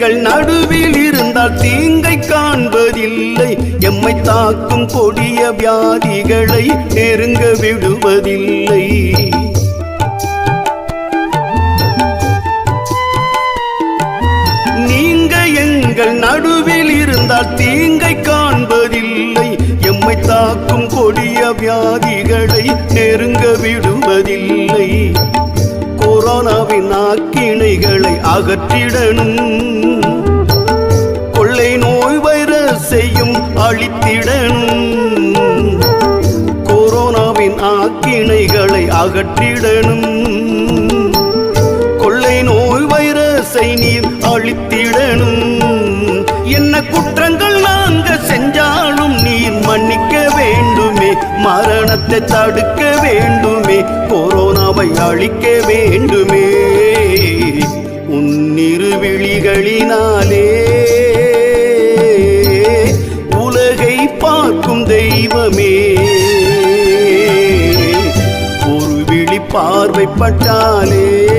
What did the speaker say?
எங்கள் நடுவில் இருந்தால் தீங்கை காண்பதில்லை. எம்மை தாக்கும் கொடிய வியாதிகளை நெருங்க விடுவதில்லை. நீங்க எங்கள் நடுவில் இருந்தால் தீங்கை காண்பதில்லை. எம்மை தாக்கும் கொடிய வியாதிகளை நெருங்க விடுவதில்லை. கொரோனாவின் ஆக்கினைகளை அகற்றிடணும். கொள்ளை நோய் வைரஸையும் அழித்திடணும். கொரோனாவின் ஆக்கினைகளை அகற்றிடணும். கொள்ளை நோய் வைரஸை நீர் அழித்திடணும். என்ன குற்றங்கள் நாங்க செஞ்சாலும் நீர் மன்னிக்க வேண்டுமே. மரணத்தை தடுக்க வேண்டுமே. கொரோனாவை அழிக்க வேண்டுமே. உன்னிரு விழிகளினாலே உலகை பார்க்கும் தெய்வமே. ஒரு விழி பார்வைப்பட்டாலே